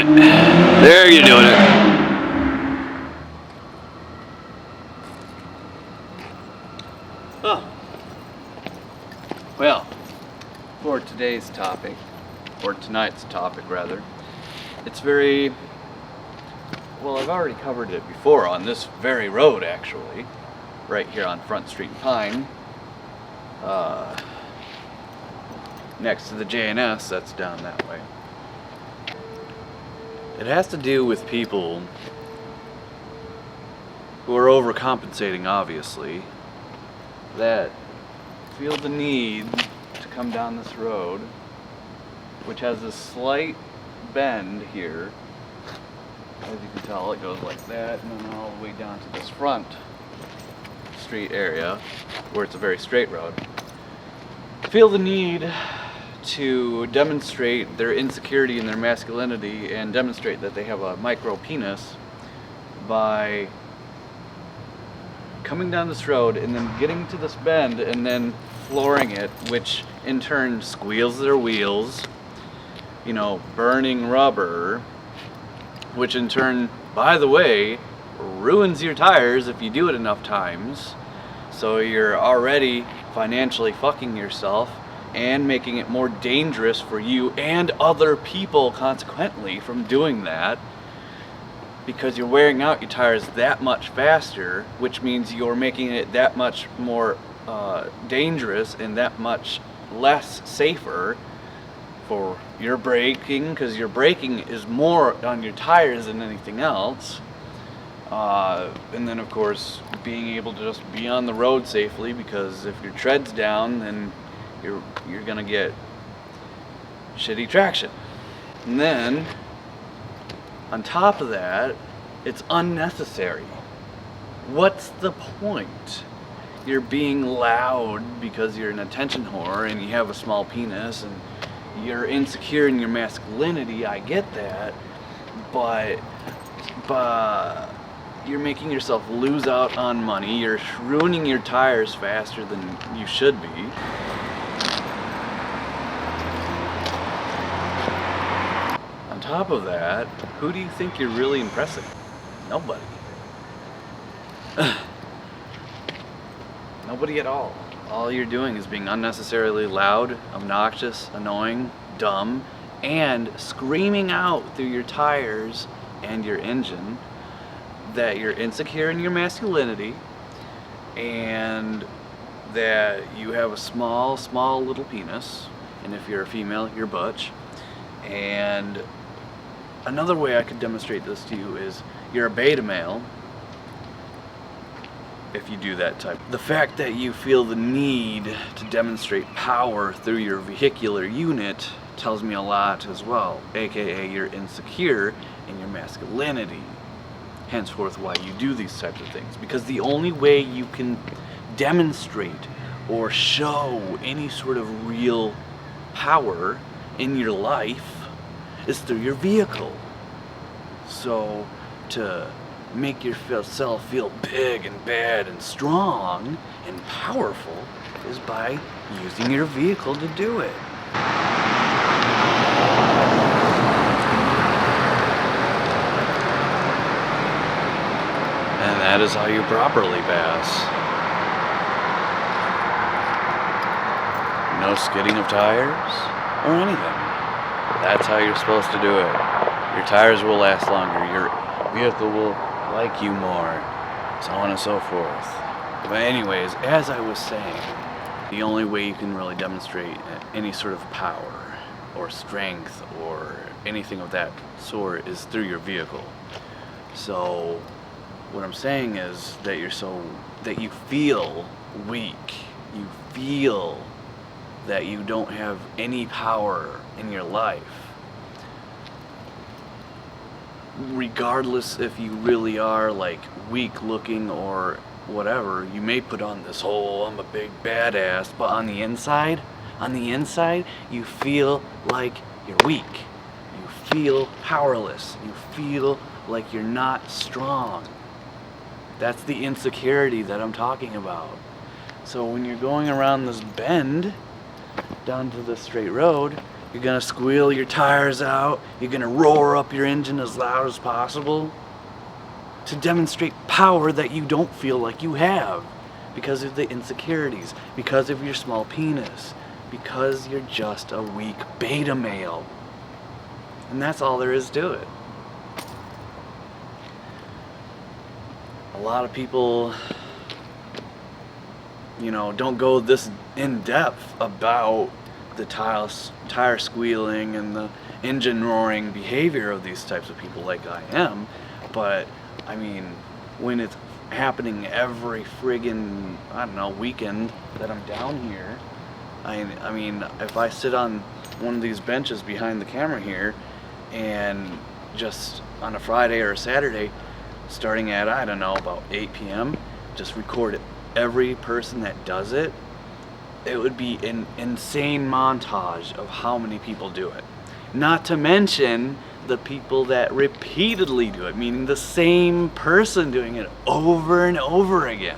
There, you're doing it. Huh. Well, for today's topic, or tonight's topic rather, it's very, well, I've already covered it before on this very road actually, right here on Front Street Pine, next to the J&S, that's down that way. It has to do with people who are overcompensating, obviously, that feel the need to come down this road, which has a slight bend here. As you can tell, it goes like that and then all the way down to this front street area where it's a very straight road. Feel the need to demonstrate their insecurity and their masculinity and demonstrate that they have a micropenis by coming down this road and then getting to this bend and then flooring it, which in turn squeals their wheels, you know, burning rubber, which in turn, by the way, ruins your tires if you do it enough times. So you're already financially fucking yourself and making it more dangerous for you and other people consequently from doing that, because you're wearing out your tires that much faster, which means you're making it that much more dangerous and that much less safer for your braking, because your braking is more on your tires than anything else. And then of course being able to just be on the road safely, because if your tread's down, then you're gonna get shitty traction. And then on top of that, it's unnecessary. What's the point? You're being loud because you're an attention whore and you have a small penis and you're insecure in your masculinity, I get that, but you're making yourself lose out on money, you're ruining your tires faster than you should be. On top of that, who do you think you're really impressing? Nobody. Nobody at all. All you're doing is being unnecessarily loud, obnoxious, annoying, dumb, and screaming out through your tires and your engine that you're insecure in your masculinity and that you have a small little penis, and if you're a female, you're butch. And another way I could demonstrate this to you is you're a beta male if you do that type. The fact that you feel the need to demonstrate power through your vehicular unit tells me a lot as well, aka you're insecure in your masculinity. Henceforth why you do these types of things, because the only way you can demonstrate or show any sort of real power in your life is through your vehicle. So to make yourself feel big and bad and strong and powerful is by using your vehicle to do it. And that is how you properly pass. No skidding of tires or anything. That's how you're supposed to do it. Your tires will last longer, your vehicle will like you more, so on and so forth. But anyways, as I was saying, the only way you can really demonstrate any sort of power or strength or anything of that sort is through your vehicle. So what I'm saying is that you feel weak, you feel that you don't have any power in your life. Regardless if you really are like weak looking or whatever, you may put on this whole I'm a big badass, but on the inside, you feel like you're weak. You feel powerless. You feel like you're not strong. That's the insecurity that I'm talking about. So when you're going around this bend down to the straight road You're gonna squeal your tires out. You're gonna roar up your engine as loud as possible to demonstrate power that you don't feel like you have because of the insecurities, because of your small penis, because you're just a weak beta male. And that's all there is to it. A lot of people, don't go this in depth about the tire squealing and the engine roaring behavior of these types of people like I am. But I mean, when it's happening every friggin', weekend that I'm down here, I mean, if I sit on one of these benches behind the camera here and just on a Friday or a Saturday, starting at, about 8 p.m., just record every person that does it, it would be an insane montage of how many people do it. Not to mention the people that repeatedly do it, meaning the same person doing it over and over again.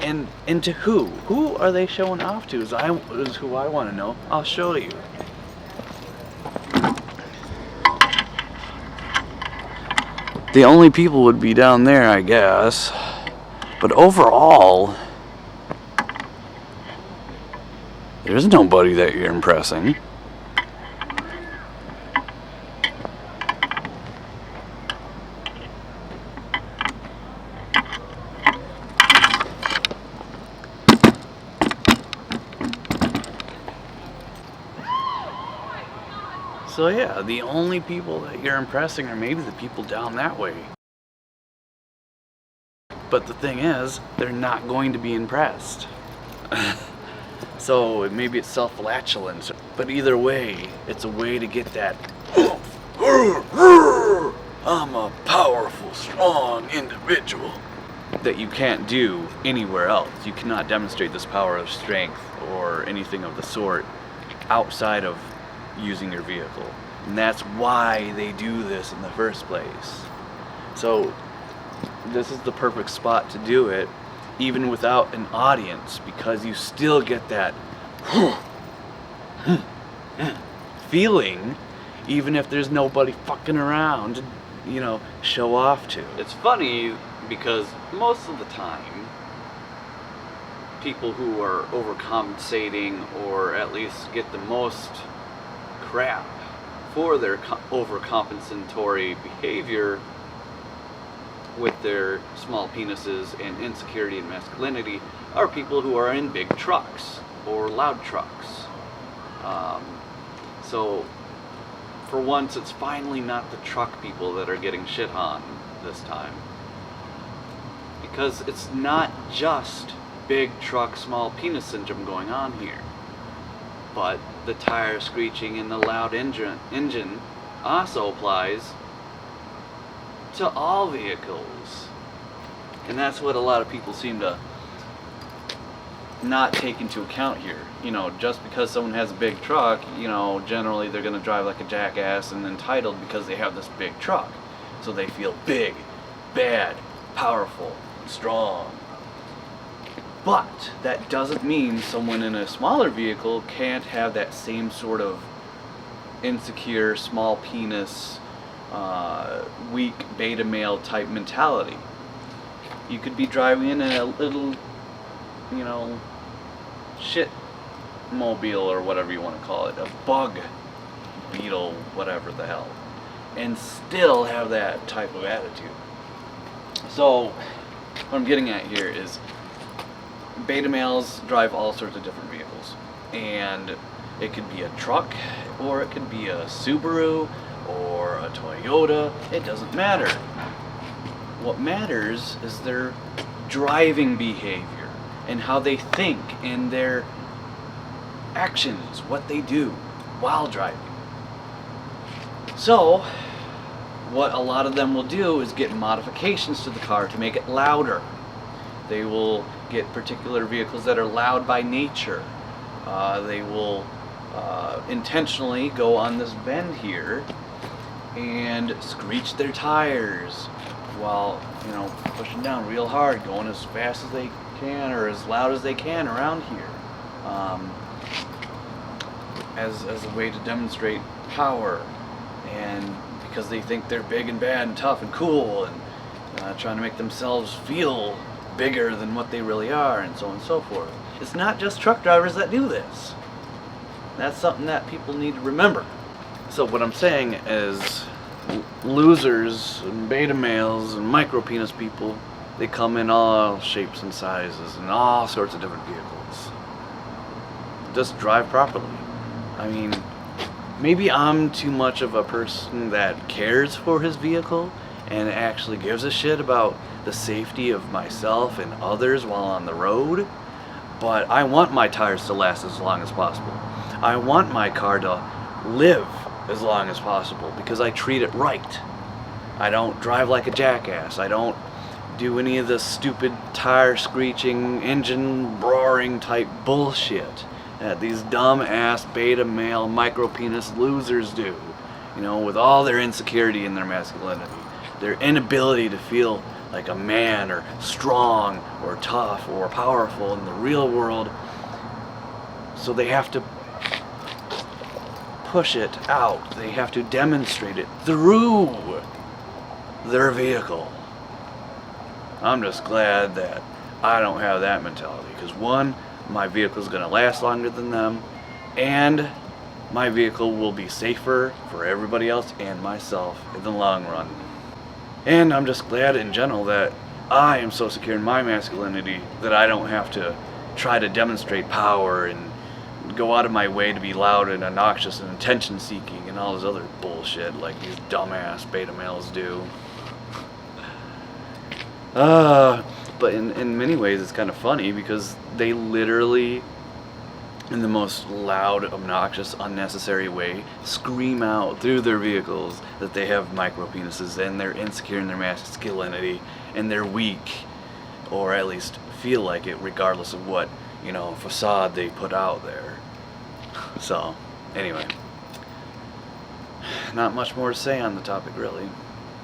And to who? Who are they showing off to is who I want to know. I'll show you. The only people would be down there, I guess. But overall, there's nobody that you're impressing. So yeah, the only people that you're impressing are maybe the people down that way. But the thing is, they're not going to be impressed. So maybe it's self-flatulence. But either way, it's a way to get that, I'm a powerful, strong individual, that you can't do anywhere else. You cannot demonstrate this power of strength or anything of the sort outside of using your vehicle. And that's why they do this in the first place. So this is the perfect spot to do it, even without an audience, because you still get that feeling, even if there's nobody fucking around to, show off to. It's funny because most of the time, people who are overcompensating, or at least get the most crap for their overcompensatory behavior with their small penises and insecurity and masculinity, are people who are in big trucks or loud trucks. So for once, it's finally not the truck people that are getting shit on this time, because it's not just big truck small penis syndrome going on here, but the tire screeching and the loud engine also applies to all vehicles. And that's what a lot of people seem to not take into account here. Just because someone has a big truck, generally they're going to drive like a jackass and entitled because they have this big truck. So they feel big, bad, powerful, strong. But that doesn't mean someone in a smaller vehicle can't have that same sort of insecure, small penis, weak beta male type mentality. You could be driving in a little, shit mobile or whatever you want to call it, a bug beetle, whatever the hell, and still have that type of attitude. So what I'm getting at here is beta males drive all sorts of different vehicles, and it could be a truck, or it could be a Subaru, or a Toyota. It doesn't matter. What matters is their driving behavior and how they think and their actions, what they do while driving. So what a lot of them will do is get modifications to the car to make it louder. They will get particular vehicles that are loud by nature. They will intentionally go on this bend here and screech their tires while, pushing down real hard, going as fast as they can or as loud as they can around here. as a way to demonstrate power, and because they think they're big and bad and tough and cool, and trying to make themselves feel bigger than what they really are, and so on and so forth. It's not just truck drivers that do this. That's something that people need to remember. So what I'm saying is, losers and beta males and micropenis people, they come in all shapes and sizes and all sorts of different vehicles. Just drive properly. I mean, maybe I'm too much of a person that cares for his vehicle and actually gives a shit about the safety of myself and others while on the road, but I want my tires to last as long as possible. I want my car to live as long as possible because I treat it right. I don't drive like a jackass. I don't do any of the stupid tire screeching, engine roaring type bullshit that these dumb ass beta male micropenis losers do, you know, with all their insecurity and their masculinity, their inability to feel like a man or strong or tough or powerful in the real world, so they have to push it out. They have to demonstrate it through their vehicle. I'm just glad that I don't have that mentality, because one, my vehicle is going to last longer than them, and my vehicle will be safer for everybody else and myself in the long run. And I'm just glad in general that I am so secure in my masculinity that I don't have to try to demonstrate power and go out of my way to be loud and obnoxious and attention seeking and all this other bullshit like these dumbass beta males do. But in many ways it's kind of funny because they literally, in the most loud, obnoxious, unnecessary way, scream out through their vehicles that they have micropenises and they're insecure in their masculinity and they're weak, or at least feel like it, regardless of what, you know, facade they put out there. So, anyway, not much more to say on the topic, really.